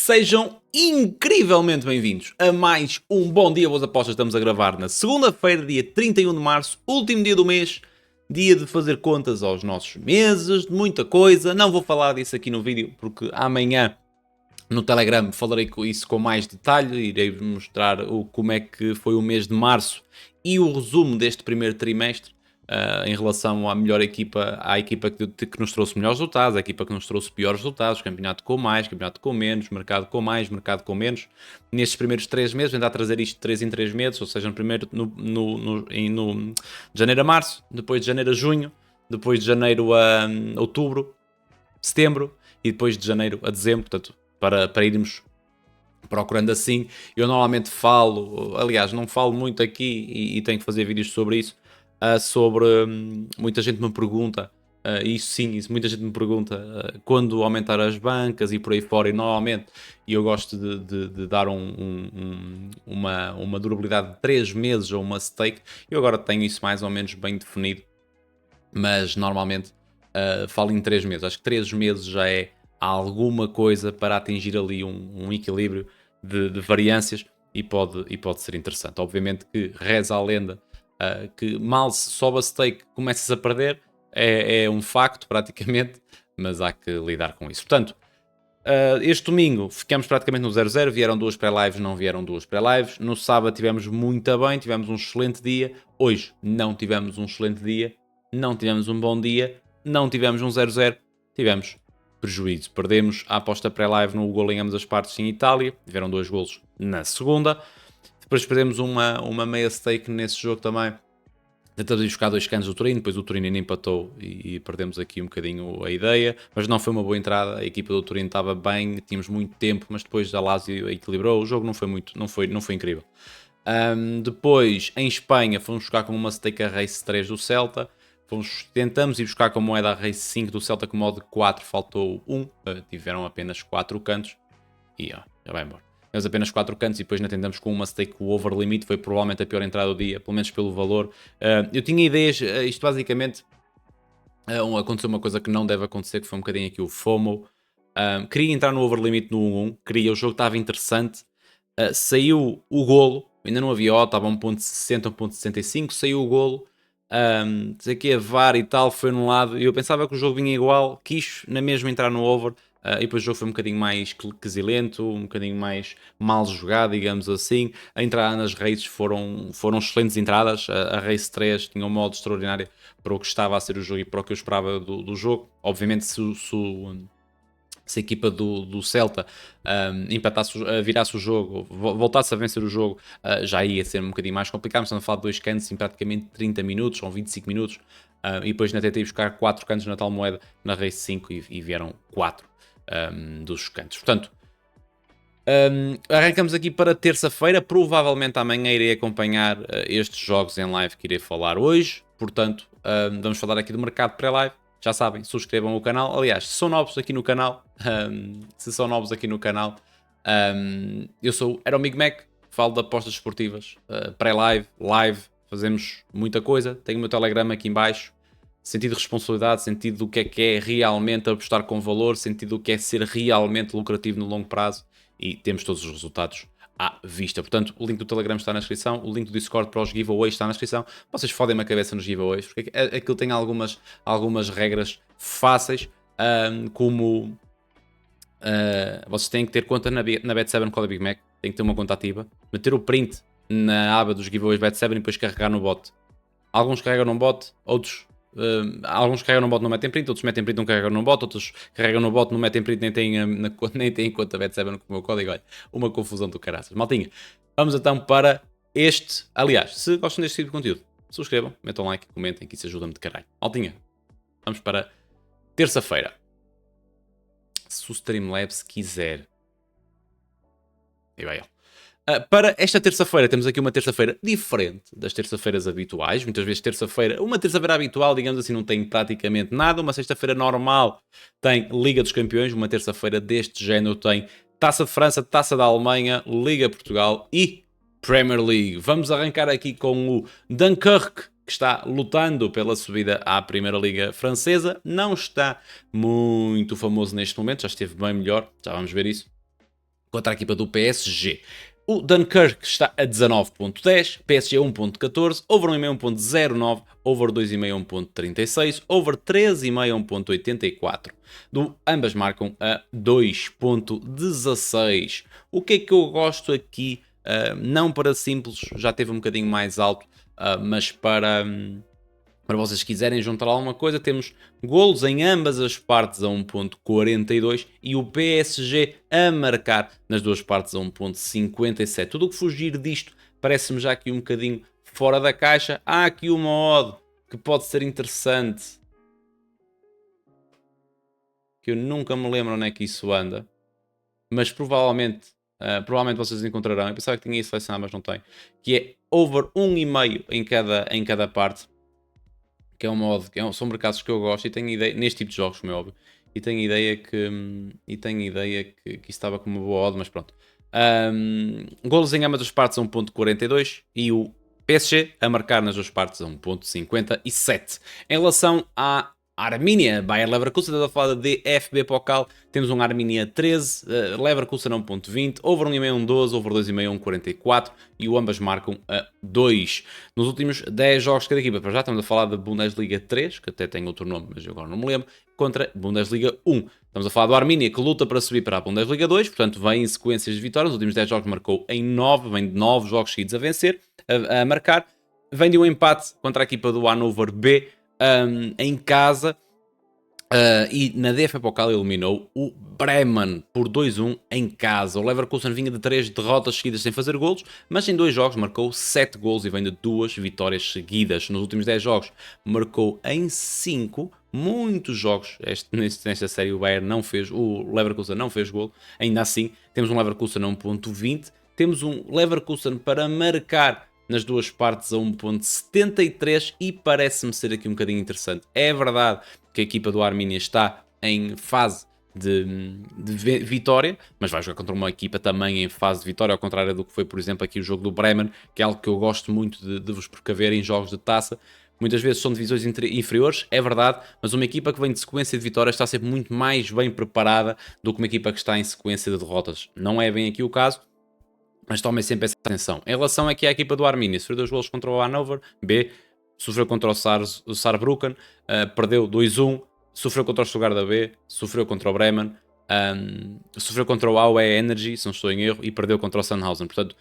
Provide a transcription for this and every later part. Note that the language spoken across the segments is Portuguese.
Sejam incrivelmente bem-vindos a mais um Bom Dia Boas Apostas. Estamos a gravar na segunda-feira, dia 31 de março, último dia do mês, dia de fazer contas aos nossos meses, de muita coisa. Não vou falar disso aqui no vídeo, porque amanhã no Telegram falarei isso com mais detalhe, irei mostrar como é que foi o mês de março e o resumo deste primeiro trimestre. Em relação à melhor equipa, à equipa que nos trouxe melhores resultados, à equipa que nos trouxe piores resultados, campeonato com mais, campeonato com menos, mercado com mais, mercado com menos. Nestes primeiros 3 meses, tentar trazer isto de 3 em 3 meses, ou seja, no primeiro de janeiro a março, depois de janeiro a junho, depois de janeiro a outubro, setembro e depois de janeiro a dezembro, portanto, para irmos procurando assim. Eu normalmente falo, aliás, não falo muito aqui e tenho que fazer vídeos sobre isso. Muita gente me pergunta, muita gente me pergunta quando aumentar as bancas e por aí fora, e normalmente eu gosto de dar uma durabilidade de 3 meses ou uma stake. Eu agora tenho isso mais ou menos bem definido, mas normalmente falo em 3 meses. Acho que 3 meses já é alguma coisa para atingir ali um equilíbrio de variâncias e pode ser interessante. Obviamente que reza a lenda que mal se sobe a stake começas a perder, é um facto praticamente, mas há que lidar com isso. Portanto, este domingo ficamos praticamente no 0-0, vieram 2 pré-lives, não vieram 2 pré-lives. No sábado tivemos muito bem, tivemos um excelente dia. Hoje não tivemos um excelente dia, não tivemos um bom dia, não tivemos um 0-0, tivemos prejuízo. Perdemos a aposta pré-live no gol em ambas as partes em Itália, tiveram 2 golos na segunda. Depois perdemos uma meia stake nesse jogo também. Tentamos ir buscar 2 canos do Torino, depois o Torino ainda empatou e perdemos aqui um bocadinho a ideia, mas não foi uma boa entrada. A equipa do Torino estava bem, tínhamos muito tempo, mas depois a Lazio equilibrou. O jogo não foi incrível. Depois, em Espanha, fomos buscar com uma stake a Race 3 do Celta. Tentamos ir buscar com moeda a Race 5 do Celta com modo 4, faltou 1. Tiveram apenas 4 cantos e já vai embora. Temos apenas 4 cantos e depois ainda tentamos com uma stake o over limit, foi provavelmente a pior entrada do dia, pelo menos pelo valor. Eu tinha ideias, isto basicamente aconteceu uma coisa que não deve acontecer, que foi um bocadinho aqui o FOMO. Queria entrar no over limit no 1-1, o jogo estava interessante, saiu o golo, ainda não havia odd, estava 1.60, 1.65, saiu o golo, sei que a VAR e tal foi anulado, e eu pensava que o jogo vinha igual, quis na mesma entrar no over. E depois o jogo foi um bocadinho mais quesilento, um bocadinho mais mal jogado, digamos assim. A entrada nas races foram excelentes entradas. A race 3 tinha um modo extraordinário para o que estava a ser o jogo e para o que eu esperava do jogo. Obviamente, se a equipa do Celta virasse o jogo, voltasse a vencer o jogo, já ia ser um bocadinho mais complicado. Estamos a falar de 2 cantos em praticamente 30 minutos ou 25 minutos. E depois ainda tentei buscar 4 cantos na tal moeda na race 5 e vieram 4 dos cantos. Portanto, arrancamos aqui para terça-feira. Provavelmente amanhã irei acompanhar estes jogos em live que irei falar hoje. Portanto, vamos falar aqui do mercado pré-live. Já sabem, subscrevam o canal. Aliás, se são novos aqui no canal, era o Mig Mac, falo de apostas esportivas, pré-live, live, fazemos muita coisa. Tenho o meu Telegram aqui em baixo. Sentido de responsabilidade, sentido do que é realmente apostar com valor, sentido do que é ser realmente lucrativo no longo prazo, e temos todos os resultados à vista. Portanto, o link do Telegram está na descrição, o link do Discord para os giveaways está na descrição. Vocês fodem-me a cabeça nos giveaways, porque aquilo tem algumas regras fáceis, como vocês têm que ter conta na Bet7 com a Big Mac, têm que ter uma conta ativa, meter o print na aba dos giveaways Bet7 e depois carregar no bot. Alguns carregam no bot, alguns carregam no bot, não metem print, outros metem print, não carregam no bot, outros carregam no bot, não metem print, nem têm conta Bet7 com o meu código. Olha, uma confusão do caraças. Maltinha, vamos então para este. Aliás, se gostam deste tipo de conteúdo, subscrevam, metam like, comentem, que isso ajuda-me de caralho. Maltinha, vamos para terça-feira. Se o Streamlabs quiser. E vai ele. Para esta terça-feira, temos aqui uma terça-feira diferente das terça-feiras habituais. Muitas vezes uma terça-feira habitual, digamos assim, não tem praticamente nada. Uma sexta-feira normal tem Liga dos Campeões. Uma terça-feira deste género tem Taça de França, Taça da Alemanha, Liga Portugal e Premier League. Vamos arrancar aqui com o Dunkirk, que está lutando pela subida à Primeira Liga Francesa. Não está muito famoso neste momento, já esteve bem melhor, já vamos ver isso. contra a equipa do PSG. O Dunkirk está a 19.10, PSG 1.14, over 1,5 1.09, over 2,5 1.36, over 3,5 1.84. Ambas marcam a 2.16. O que é que eu gosto aqui? Não para simples, já teve um bocadinho mais alto, mas para vocês quiserem juntar alguma coisa, temos golos em ambas as partes a 1.42 e o PSG a marcar nas duas partes a 1.57. Tudo o que fugir disto parece-me já aqui um bocadinho fora da caixa. Há aqui uma odd que pode ser interessante, que eu nunca me lembro onde é que isso anda, mas provavelmente vocês encontrarão. Eu pensava que tinha isso selecionado, mas não tem. Que é over 1,5 em cada parte. Que é um modo, são mercados que eu gosto e tenho ideia, neste tipo de jogos, como é óbvio, e tenho ideia que isso estava com uma boa odd, mas pronto. Golos em ambas as partes a 1.42 e o PSG a marcar nas duas partes a 1.57. Em relação à Arminia, Bayer Leverkusen, estamos a falar da DFB Pokal, temos um Arminia 13, Leverkusen a 1.20, over 1,5 1.12, over 2,5 1.44 e o ambas marcam a 2. Nos últimos 10 jogos de cada equipa, para já estamos a falar da Bundesliga 3, que até tem outro nome, mas eu agora não me lembro, contra Bundesliga 1. Estamos a falar do Arminia, que luta para subir para a Bundesliga 2, portanto vem em sequências de vitórias, nos últimos 10 jogos marcou em 9, vem de 9 jogos seguidos a vencer, a marcar, vem de um empate contra a equipa do Hannover B, em casa, e na DFB Pokal eliminou o Bremen por 2-1 em casa. O Leverkusen vinha de 3 derrotas seguidas sem fazer golos, mas em 2 jogos marcou 7 golos e vem de 2 vitórias seguidas. Nos últimos 10 jogos marcou em 5, muitos jogos. Nesta série o Bayern não fez, o Leverkusen não fez golo. Ainda assim, temos um Leverkusen a 1.20, temos um Leverkusen para marcar nas duas partes a 1.73 e parece-me ser aqui um bocadinho interessante. É verdade que a equipa do Arminia está em fase de vitória, mas vai jogar contra uma equipa também em fase de vitória, ao contrário do que foi, por exemplo, aqui o jogo do Bremen, que é algo que eu gosto muito de vos precaver em jogos de taça. Muitas vezes são divisões inferiores, é verdade, mas uma equipa que vem de sequência de vitórias está sempre muito mais bem preparada do que uma equipa que está em sequência de derrotas. Não é bem aqui o caso, mas tomem sempre essa atenção. Em relação aqui à equipa do Arminia, sofreu 2 golos contra o Hannover, B, sofreu contra o Saarbrücken, perdeu 2-1, sofreu contra o Stuttgart B, sofreu contra o Bremen, sofreu contra o AOE Energy, se não estou em erro, e perdeu contra o Sandhausen. Portanto,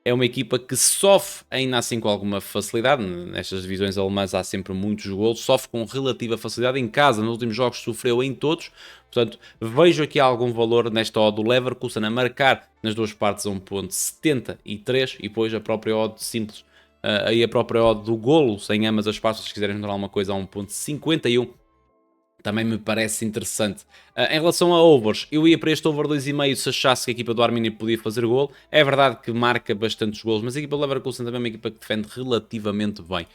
é uma equipa que sofre ainda assim com alguma facilidade. Nestas divisões alemãs há sempre muitos golos, sofre com relativa facilidade. Em casa, nos últimos jogos, sofreu em todos. Portanto, vejo aqui algum valor nesta odd do Leverkusen a marcar nas duas partes a 1.73 e depois a própria odd simples, aí a própria odd do golo em ambas as partes, se quiserem juntar alguma coisa, a 1.51. Também me parece interessante. Em relação a overs, eu ia para este over 2,5 se achasse que a equipa do Arminia podia fazer gol. É verdade que marca bastantes golos, mas a equipa do Leverkusen também é uma equipa que defende relativamente bem.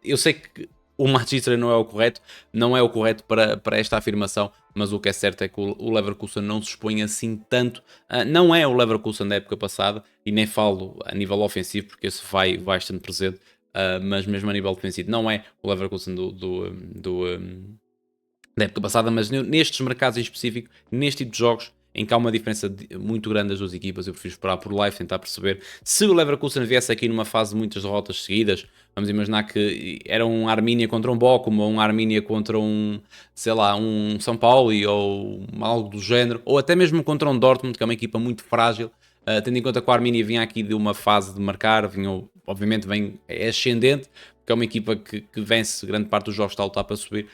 Eu sei que o Magister não é o correto para esta afirmação, mas o que é certo é que o Leverkusen não se expõe assim tanto. Não é o Leverkusen da época passada, e nem falo a nível ofensivo, porque esse vai bastante presente. Mas mesmo a nível defensivo não é o Leverkusen da época passada, mas nestes mercados em específico, neste tipo de jogos em que há uma diferença muito grande das duas equipas, eu prefiro esperar por live, tentar perceber. Se o Leverkusen viesse aqui numa fase de muitas derrotas seguidas, vamos imaginar que era um Arminia contra um Bochum, ou um Arminia contra um São Paulo, ou algo do género, ou até mesmo contra um Dortmund, que é uma equipa muito frágil. Tendo em conta que o Arminia vinha aqui de uma fase de marcar, obviamente é ascendente, porque é uma equipa que vence grande parte dos jogos, está a lutar para subir.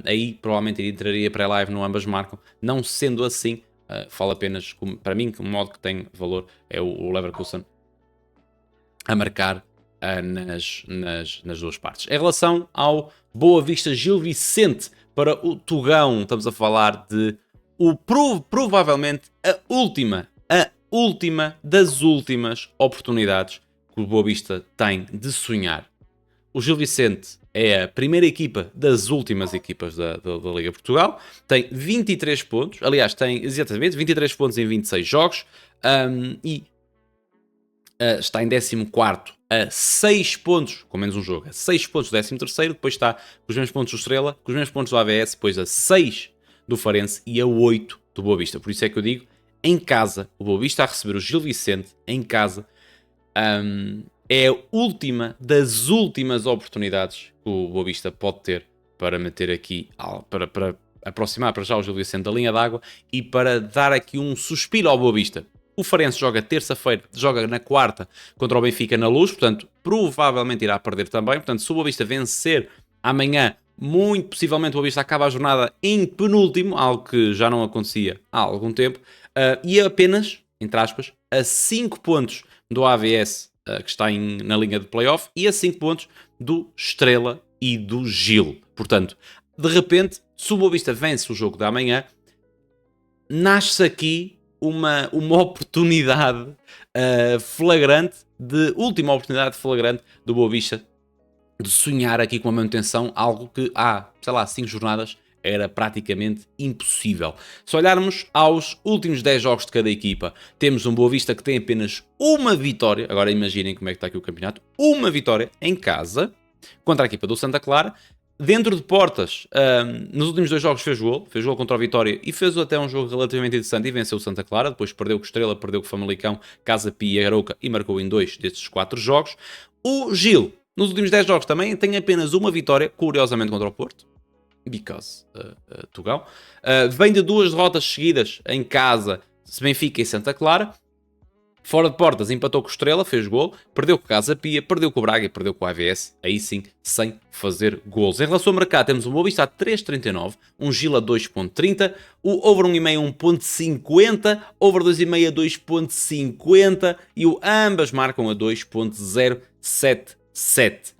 Aí provavelmente entraria pré-live no ambas marcam. Não sendo assim, falo apenas, para mim, que o modo que tem valor é o Leverkusen a marcar nas duas partes. Em relação ao Boa Vista Gil Vicente para o Tugão, estamos a falar de provavelmente a última das últimas oportunidades que o Boa Vista tem de sonhar. O Gil Vicente é a primeira equipa das últimas equipas da Liga Portugal, tem 23 pontos, aliás, tem exatamente 23 pontos em 26 jogos, e está em 14º a 6 pontos, com menos um jogo, a 6 pontos do 13º, depois está com os mesmos pontos do Estrela, com os mesmos pontos do AVS, depois a 6 do Farense e a 8 do Boa Vista. Por isso é que eu digo, em casa, o Boa Vista a receber o Gil Vicente, em casa, é a última das últimas oportunidades que o Boa Vista pode ter para meter aqui, para aproximar para já o Gil Vicente da linha d'água e para dar aqui um suspiro ao Boa Vista. O Farense joga terça-feira, joga na quarta contra o Benfica na Luz, portanto, provavelmente irá perder também. Portanto, se o Boa Vista vencer amanhã, muito possivelmente o Boa Vista acaba a jornada em penúltimo, algo que já não acontecia há algum tempo, e apenas, entre aspas, a 5 pontos do AVS, que está na linha de playoff, e a 5 pontos do Estrela e do Gil. Portanto, de repente, se o Boa Vista vence o jogo da manhã, nasce aqui uma oportunidade flagrante, última oportunidade flagrante do Boa Vista de sonhar aqui com a manutenção, algo que há, sei lá, 5 jornadas era praticamente impossível. Se olharmos aos últimos 10 jogos de cada equipa, temos um Boa Vista que tem apenas uma vitória, agora imaginem como é que está aqui o campeonato, uma vitória em casa, contra a equipa do Santa Clara. Dentro de portas, nos últimos 2 jogos fez gol contra o Vitória e fez até um jogo relativamente interessante e venceu o Santa Clara, depois perdeu com o Estrela, perdeu com o Famalicão, Casa Pia e Arouca e marcou em 2 destes 4 jogos. O Gil, nos últimos 10 jogos também, tem apenas uma vitória, curiosamente contra o Porto, because Tugão. Vem de 2 derrotas seguidas em casa, Benfica e Santa Clara. Fora de portas, empatou com o Estrela, fez gol, perdeu com o Casa Pia, perdeu com o Braga e perdeu com o AVS, aí sim, sem fazer golos. Em relação ao mercado, temos um Boa Vista a 3.39, um Gil a 2.30, o over 1.5 1.50, over 2.5 2.50 e o ambas marcam a 2.077.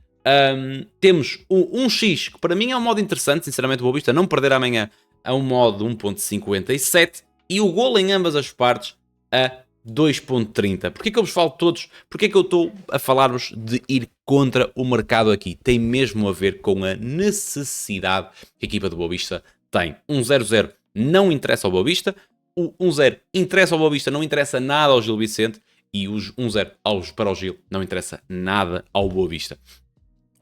Temos o 1x, que para mim é um modo interessante, sinceramente o Boa Vista não perder amanhã a um modo 1.57 e o golo em ambas as partes a 2.30. Porquê que eu vos falo todos? Porquê que eu estou a falar-vos de ir contra o mercado aqui? Tem mesmo a ver com a necessidade que a equipa do Boa Vista tem. 1-0-0 não interessa ao Boa Vista, o 1-0 interessa ao Boa Vista, não interessa nada ao Gil Vicente, e os 1-0 para o Gil não interessa nada ao Boa Vista.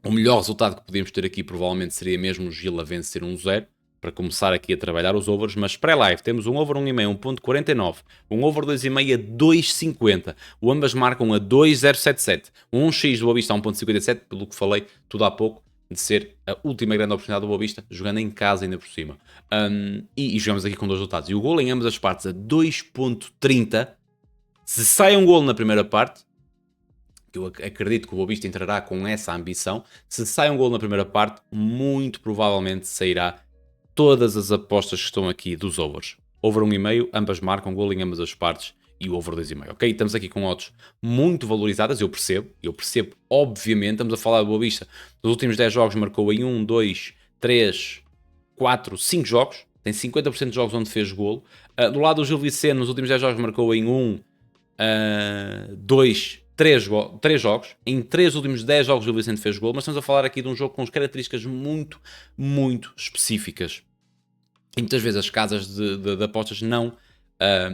O melhor resultado que podíamos ter aqui provavelmente seria mesmo o Gil a vencer 1-0, para começar aqui a trabalhar os overs, mas pré-live temos um over 1.5 1.49, um over 2.5 2.50, o ambas marcam a 2.077, um 1x do Boa Vista a 1.57, pelo que falei tudo há pouco, de ser a última grande oportunidade do Boa Vista, jogando em casa ainda por cima. E jogamos aqui com 2 resultados. E o golo em ambas as partes a 2.30, se sai um golo na primeira parte, que eu acredito que o Boa Vista entrará com essa ambição, se sai um golo na primeira parte, muito provavelmente sairá todas as apostas que estão aqui dos overs. Over 1.5, ambas marcam, gol em ambas as partes e o over 2.5. Ok? Estamos aqui com odds muito valorizadas, eu percebo, obviamente. Estamos a falar do Boa Vista. Nos últimos 10 jogos marcou em 1, 2, 3, 4, 5 jogos. Tem 50% de jogos onde fez golo. Do lado do Gil Vicente, nos últimos 10 jogos marcou em 1, 2, 3 jogos. Em 3 últimos 10 jogos o Gil Vicente fez gol, mas estamos a falar aqui de um jogo com características muito, muito específicas. E muitas vezes as casas de apostas não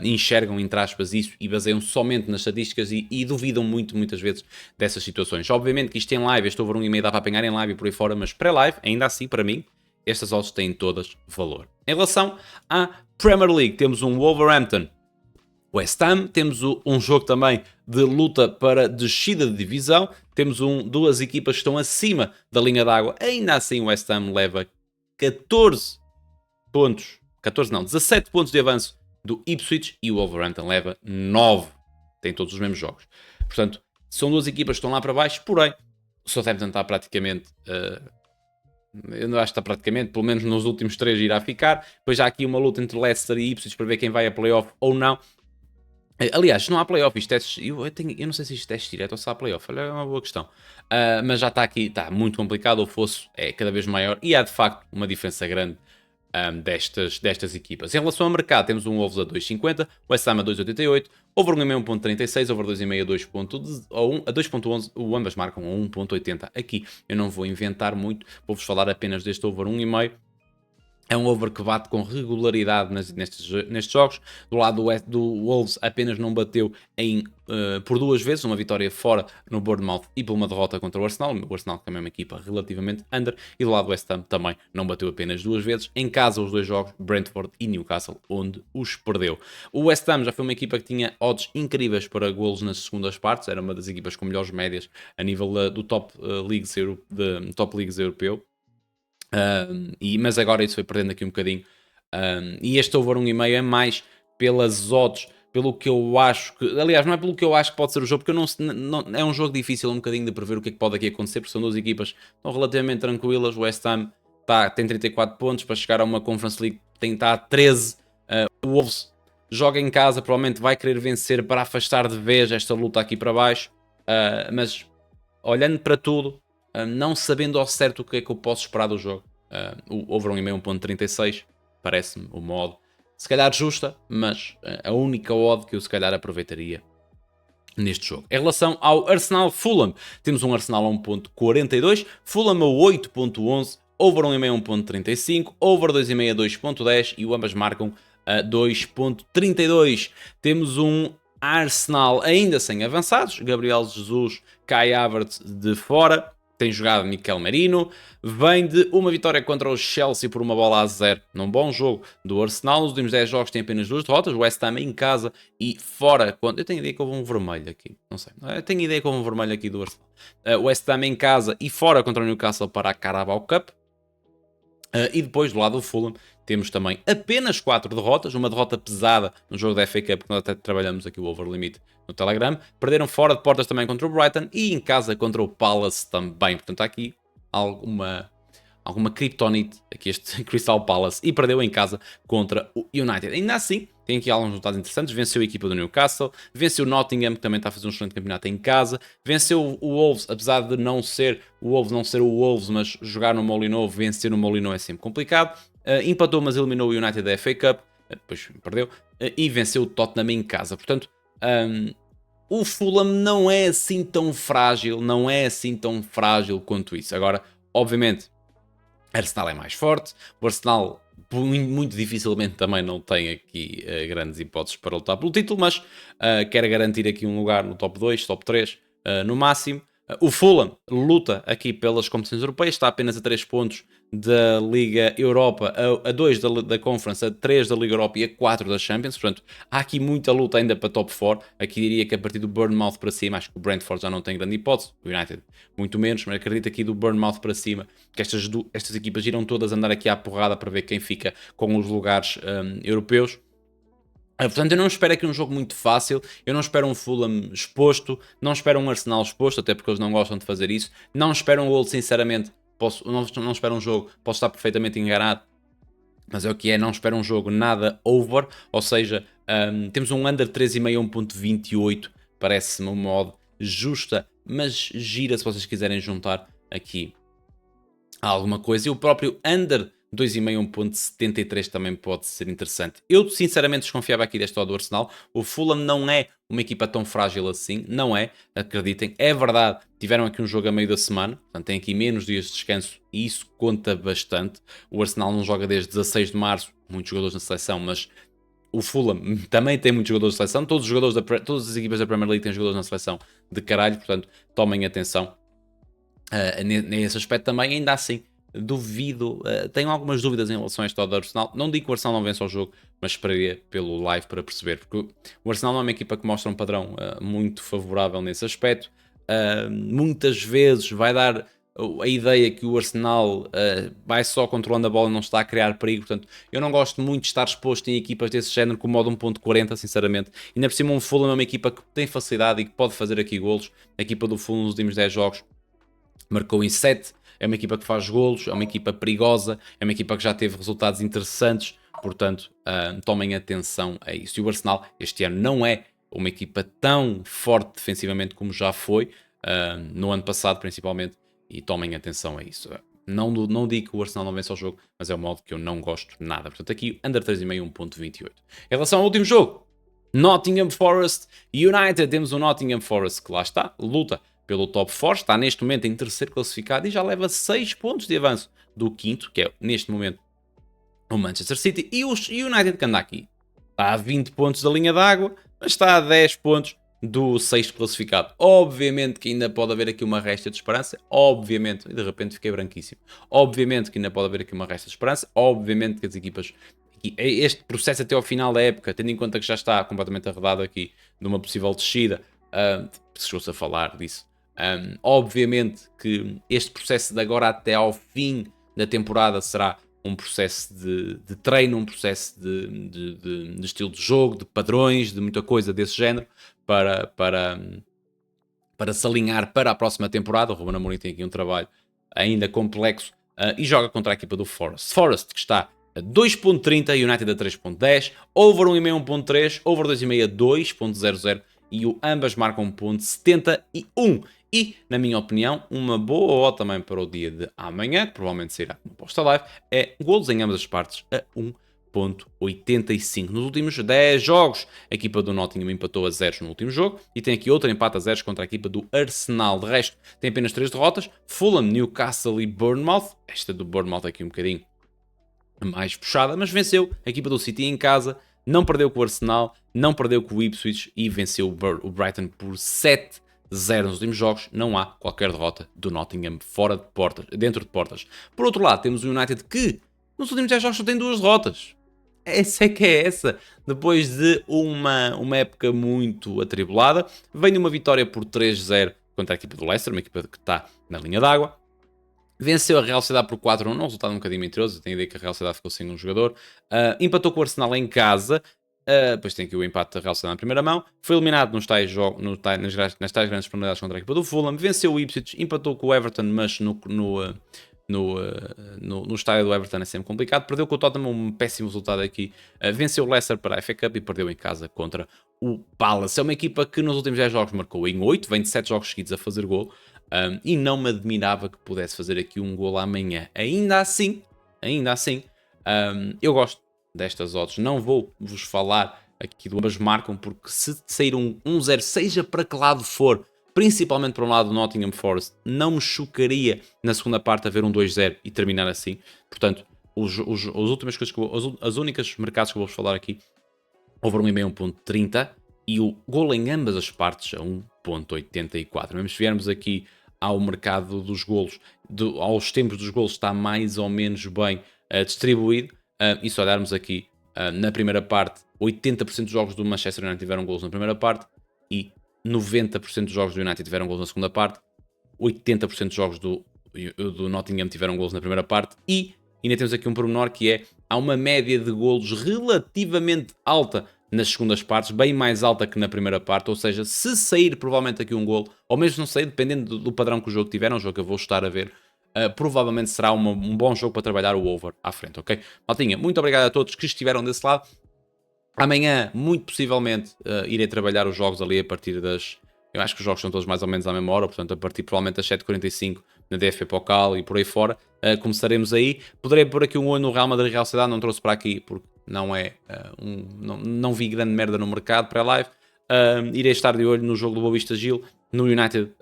enxergam, entre aspas, isso e baseiam somente nas estatísticas e duvidam muitas vezes dessas situações. Obviamente que isto em live, este over 1.5 dá para apanhar em live e por aí fora, mas pré-live, ainda assim, para mim, estas odds têm todas valor. Em relação à Premier League, temos um Wolverhampton West Ham, temos um jogo também de luta para descida de divisão, temos duas equipas que estão acima da linha d'água, ainda assim o West Ham leva 17 pontos de avanço do Ipswich e o Wolverhampton leva 9, tem todos os mesmos jogos. Portanto, são duas equipas que estão lá para baixo, porém, o Southampton está praticamente... eu não acho que está praticamente, pelo menos nos últimos 3 irá ficar. Depois há aqui uma luta entre Leicester e Ipswich para ver quem vai a playoff ou não. Aliás, não há playoff, isto eu não sei se isto é teste direto ou se há playoff, é uma boa questão. Mas já está aqui, está muito complicado, o fosso é cada vez maior e há de facto uma diferença grande destas equipas. Em relação ao mercado, temos um Wolves a 2.50, o West Ham a 2.88, over 1.5 1.36, over 2.5 a 2.11, o ambas marcam a 1.80. Aqui eu não vou inventar muito, vou-vos falar apenas deste over 1.5. É um over que bate com regularidade nestes jogos. Do lado do Wolves apenas não bateu por 2 vezes, uma vitória fora no Bournemouth e por uma derrota contra o Arsenal. O Arsenal também é uma equipa relativamente under. E do lado do West Ham também não bateu apenas 2 vezes. Em casa os 2 jogos, Brentford e Newcastle, onde os perdeu. O West Ham já foi uma equipa que tinha odds incríveis para golos nas segundas partes. Era uma das equipas com melhores médias a nível do top leagues europeu. Mas agora isso foi perdendo aqui um bocadinho. E este over 1,5 é mais pelas odds, pelo que eu acho que. Aliás, não é pelo que eu acho que pode ser o jogo, porque é um jogo difícil um bocadinho de prever o que é que pode aqui acontecer, porque são duas equipas que estão relativamente tranquilas. O West Ham tem 34 pontos para chegar a uma Conference League, tem que estar a 13. O Wolves joga em casa, provavelmente vai querer vencer para afastar de vez esta luta aqui para baixo. Mas olhando para tudo, não sabendo ao certo o que é que eu posso esperar do jogo, o over 1,5 1.36 parece-me o modo se calhar justa, mas a única odd que eu se calhar aproveitaria neste jogo. Em relação ao Arsenal-Fulham, temos um Arsenal a 1.42, Fulham a 8.11, over 1,5 1.35, over 2,5 2.10 e ambas marcam a 2.32. Temos um Arsenal ainda sem avançados, Gabriel Jesus, Kai Havertz de fora, tem jogado Mikel Merino, vem de uma vitória contra o Chelsea por 1-0, num bom jogo do Arsenal. Nos últimos 10 jogos tem apenas 2 derrotas, o West Ham em casa e fora. Eu tenho ideia que houve um vermelho aqui, não sei, eu tenho ideia que houve um vermelho aqui do Arsenal. O West Ham em casa e fora contra o Newcastle para a Carabao Cup. E depois, do lado do Fulham, temos também apenas 4 derrotas, uma derrota pesada no jogo da FA Cup, que nós até trabalhamos aqui o over limit no Telegram. Perderam fora de portas também contra o Brighton e em casa contra o Palace também. Portanto, há aqui alguma kryptonite, aqui este Crystal Palace, e perdeu em casa contra o United. Ainda assim, tem aqui alguns resultados interessantes. Venceu a equipa do Newcastle, venceu o Nottingham, que também está a fazer um excelente campeonato em casa, venceu o Wolves, apesar de não ser o Wolves, mas jogar no Molineux, vencer no Molineux é sempre complicado. Empatou, mas eliminou o United da FA Cup, depois perdeu, e venceu o Tottenham em casa. Portanto, o Fulham não é assim tão frágil, quanto isso. Agora, obviamente, Arsenal é mais forte, o Arsenal muito dificilmente também não tem aqui grandes hipóteses para lutar pelo título, mas quer garantir aqui um lugar no top 2, top 3 no máximo. O Fulham luta aqui pelas competições europeias, está apenas a 3 pontos da Liga Europa, a 2 da Conference, a 3 da Liga Europa e a 4 da Champions. Portanto, há aqui muita luta ainda para top 4. Aqui diria que a partir do Bournemouth para cima, acho que o Brentford já não tem grande hipótese, o United muito menos, mas acredito aqui do Bournemouth para cima, que estas equipas irão todas andar aqui à porrada para ver quem fica com os lugares europeus. Portanto, eu não espero aqui um jogo muito fácil, eu não espero um Fulham exposto, não espero um Arsenal exposto, até porque eles não gostam de fazer isso, não espero um gol, sinceramente, não espero um jogo, posso estar perfeitamente enganado, mas é o que é, não espero um jogo nada over, ou seja, temos um under 3,5 1.28, parece-me uma modo justa, mas gira se vocês quiserem juntar aqui alguma coisa, e o próprio under 2,5 1.73 também pode ser interessante. Eu sinceramente desconfiava aqui deste odd do Arsenal. O Fulham não é uma equipa tão frágil assim, não é, acreditem. É verdade, tiveram aqui um jogo a meio da semana, portanto tem aqui menos dias de descanso e isso conta bastante. O Arsenal não joga desde 16 de março, muitos jogadores na seleção, mas o Fulham também tem muitos jogadores de seleção. Todas as equipas da Premier League têm jogadores na seleção de caralho, portanto tomem atenção nesse aspecto também. Ainda assim, duvido, tenho algumas dúvidas em relação a este odd do Arsenal. Não digo que o Arsenal não vence ao jogo, mas esperaria pelo live para perceber, porque o Arsenal não é uma equipa que mostra um padrão muito favorável nesse aspecto. Muitas vezes vai dar a ideia que o Arsenal vai só controlando a bola e não está a criar perigo. Portanto, eu não gosto muito de estar exposto em equipas desse género com o modo 1.40, sinceramente. Ainda por cima, um Fulham é uma equipa que tem facilidade e que pode fazer aqui golos. A equipa do Fulham nos últimos 10 jogos marcou em 7, é uma equipa que faz golos, é uma equipa perigosa, é uma equipa que já teve resultados interessantes, portanto, tomem atenção a isso. E o Arsenal este ano não é uma equipa tão forte defensivamente como já foi, no ano passado principalmente, e tomem atenção a isso. Não digo que o Arsenal não vence ao jogo, mas é um modo que eu não gosto nada. Portanto, aqui, under 3,5 1.28. Em relação ao último jogo, Nottingham Forest United, temos o Nottingham Forest que lá está, luta pelo top 4, está neste momento em terceiro classificado e já leva 6 pontos de avanço do quinto, que é neste momento o Manchester City e o United que anda aqui. Está a 20 pontos da linha d'água, mas está a 10 pontos do sexto classificado. Obviamente que ainda pode haver aqui uma resta de esperança. Obviamente, e de repente fiquei branquíssimo. Obviamente que ainda pode haver aqui uma resta de esperança. Obviamente que as equipas... Este processo até ao final da época, tendo em conta que já está completamente arredado aqui de uma possível descida, chegou-se a falar disso. Obviamente que este processo de agora até ao fim da temporada será um processo de treino, um processo de estilo de jogo, de padrões, de muita coisa desse género, para se alinhar para a próxima temporada. O Ruben Amorim tem aqui um trabalho ainda complexo e joga contra a equipa do Forest. Forest que está a 2.30, United a 3.10, over 1.5 1.3, over 2.5 2.00 e ambas marcam 1.71. E, na minha opinião, uma boa odd também para o dia de amanhã, que provavelmente sairá como posta live, é golos em ambas as partes a 1.85. Nos últimos 10 jogos, a equipa do Nottingham empatou a 0 no último jogo e tem aqui outro empate a 0 contra a equipa do Arsenal. De resto, tem apenas 3 derrotas, Fulham, Newcastle e Bournemouth. Esta do Bournemouth aqui um bocadinho mais puxada, mas venceu a equipa do City em casa, não perdeu com o Arsenal, não perdeu com o Ipswich e venceu o Brighton por 7-0 nos últimos jogos. Não há qualquer derrota do Nottingham fora de portas, dentro de portas. Por outro lado, temos o United que nos últimos 10 jogos só tem 2 derrotas. Essa é que é essa. Depois de uma época muito atribulada, vem de uma vitória por 3-0 contra a equipa do Leicester, uma equipa que está na linha d'água. Venceu a Real Sociedade por 4-1, um resultado um bocadinho mentiroso. Tenho a ideia que a Real Sociedade ficou sem um jogador. Empatou com o Arsenal em casa. Depois tem aqui o empate da Real Sociedade na primeira mão. Foi eliminado nas tais grandes penalidades contra a equipa do Fulham. Venceu o Ipswich, empatou com o Everton, mas no estádio do Everton é sempre complicado. Perdeu com o Tottenham, um péssimo resultado aqui. Venceu o Leicester para a FA Cup e perdeu em casa contra o Palace. É uma equipa que nos últimos 10 jogos marcou em 8, vem de 7 jogos seguidos a fazer gol. E não me admirava que pudesse fazer aqui um gol amanhã. Ainda assim, eu gosto destas odds. Não vou vos falar aqui do ambas marcam, porque se sair um 1-0, seja para que lado for, principalmente para um lado do Nottingham Forest, não me chocaria na segunda parte haver um 2-0 e terminar assim. Portanto, as únicas mercados que eu vou-vos falar aqui, over 1.5 1.30 e o gol em ambas as partes a 1.84. Mesmo se viermos aqui ao mercado dos golos, aos tempos dos golos, está mais ou menos bem distribuído. E se olharmos aqui na primeira parte, 80% dos jogos do Manchester United tiveram golos na primeira parte e 90% dos jogos do United tiveram golos na segunda parte, 80% dos jogos do Nottingham tiveram golos na primeira parte e ainda temos aqui um pormenor que é, há uma média de golos relativamente alta nas segundas partes, bem mais alta que na primeira parte, ou seja, se sair provavelmente aqui um golo, ou mesmo não sair, dependendo do padrão que o jogo tiver, é um jogo que eu vou estar a ver, provavelmente será um bom jogo para trabalhar o over à frente, ok? Maltinha, muito obrigado a todos que estiveram desse lado. Amanhã, muito possivelmente, irei trabalhar os jogos ali a partir das... Eu acho que os jogos são todos mais ou menos à mesma hora, portanto, a partir provavelmente das 7h45 na DFB Pokal e por aí fora, começaremos aí. Poderei pôr aqui um olho no Real Madrid e Real Sociedade, não trouxe para aqui porque não é não vi grande merda no mercado pré-live. Irei estar de olho no jogo do Boa Vista Gil, no United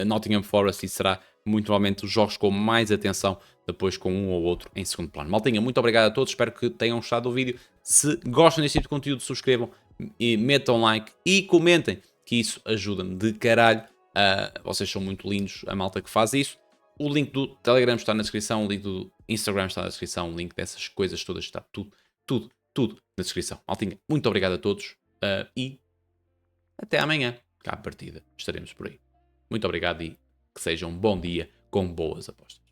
Nottingham Forest, e será muito provavelmente os jogos com mais atenção, depois com um ou outro em segundo plano. Maltinha, muito obrigado a todos, espero que tenham gostado do vídeo. Se gostam deste tipo de conteúdo, subscrevam, e metam like e comentem, que isso ajuda-me de caralho. Vocês são muito lindos, a malta que faz isso. O link do Telegram está na descrição, o link do Instagram está na descrição, o link dessas coisas todas está tudo na descrição. Maltinha, muito obrigado a todos e até amanhã. Cá à partida estaremos por aí. Muito obrigado e que seja um bom dia com boas apostas.